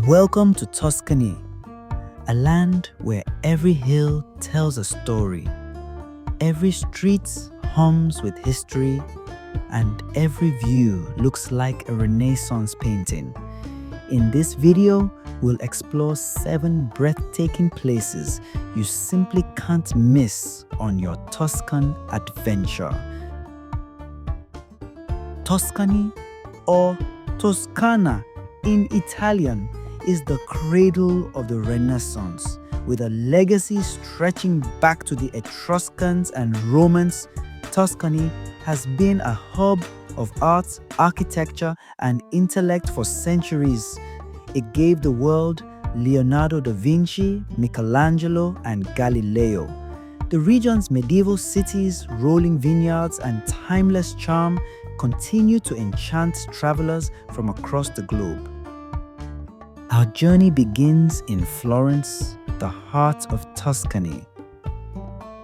Welcome to Tuscany, a land where every hill tells a story, every street hums with history, and every view looks like a Renaissance painting. In this video, we'll explore 7 breathtaking places you simply can't miss on your Tuscan adventure. Tuscany, or Toscana in Italian, is the cradle of the Renaissance, with a legacy stretching back to the Etruscans and Romans. Tuscany has been a hub of art, architecture, and intellect for centuries. It gave the world Leonardo da Vinci, Michelangelo, and Galileo. The region's medieval cities, rolling vineyards, and timeless charm continue to enchant travelers from across the globe. Our journey begins in Florence, the heart of Tuscany.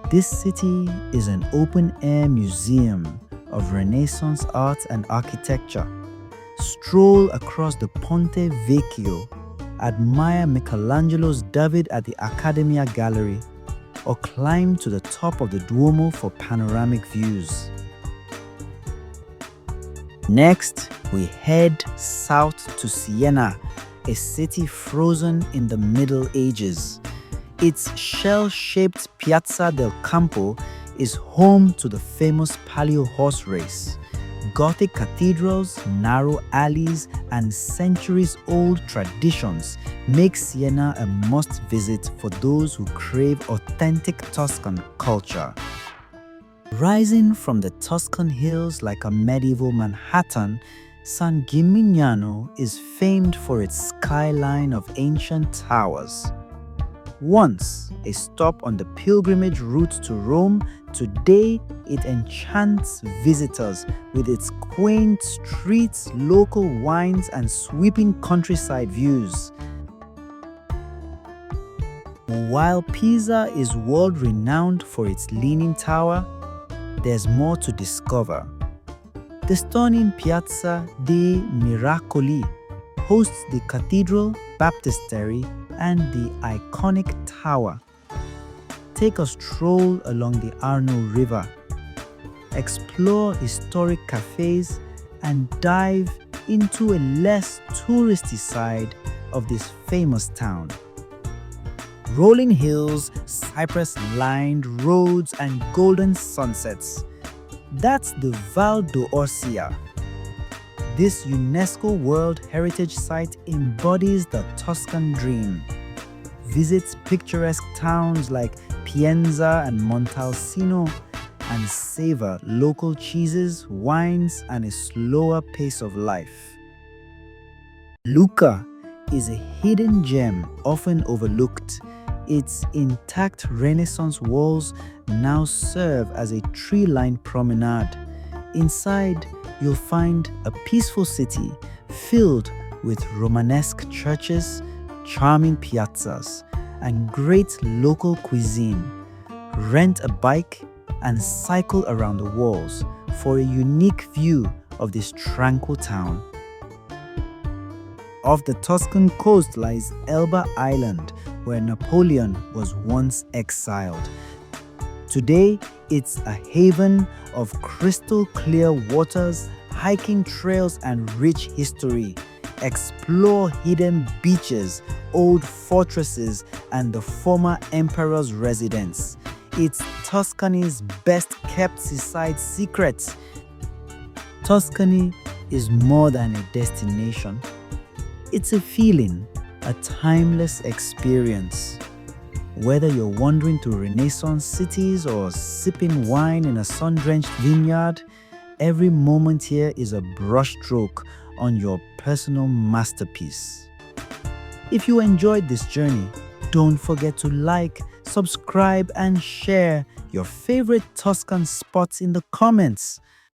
This city is an open-air museum of Renaissance art and architecture. Stroll across the Ponte Vecchio, admire Michelangelo's David at the Accademia Gallery, or climb to the top of the Duomo for panoramic views. Next, we head south to Siena, a city frozen in the Middle Ages. Its shell-shaped Piazza del Campo is home to the famous Palio horse race. Gothic cathedrals, narrow alleys, and centuries-old traditions make Siena a must-visit for those who crave authentic Tuscan culture. Rising from the Tuscan hills like a medieval Manhattan, San Gimignano is famed for its skyline of ancient towers. Once a stop on the pilgrimage route to Rome, today it enchants visitors with its quaint streets, local wines, and sweeping countryside views. While Pisa is world-renowned for its Leaning Tower, there's more to discover. The stunning Piazza dei Miracoli hosts the cathedral, baptistery, and the iconic tower. Take a stroll along the Arno River, explore historic cafes, and dive into a less touristy side of this famous town. Rolling hills, cypress-lined roads, and golden sunsets. That's the Val d'Orcia. This UNESCO World Heritage Site embodies the Tuscan dream. Visit picturesque towns like Pienza and Montalcino and savor local cheeses, wines, and a slower pace of life. Lucca is a hidden gem often overlooked. Its intact Renaissance walls now serve as a tree-lined promenade. Inside, you'll find a peaceful city filled with Romanesque churches, charming piazzas, and great local cuisine. Rent a bike and cycle around the walls for a unique view of this tranquil town. Off the Tuscan coast lies Elba Island, where Napoleon was once exiled. Today, it's a haven of crystal clear waters, hiking trails, and rich history. Explore hidden beaches, old fortresses, and the former emperor's residence. It's Tuscany's best-kept seaside secret. Tuscany is more than a destination. It's a feeling, a timeless experience. Whether you're wandering through Renaissance cities or sipping wine in a sun-drenched vineyard, every moment here is a brushstroke on your personal masterpiece. If you enjoyed this journey, don't forget to like, subscribe, and share your favorite Tuscan spots in the comments.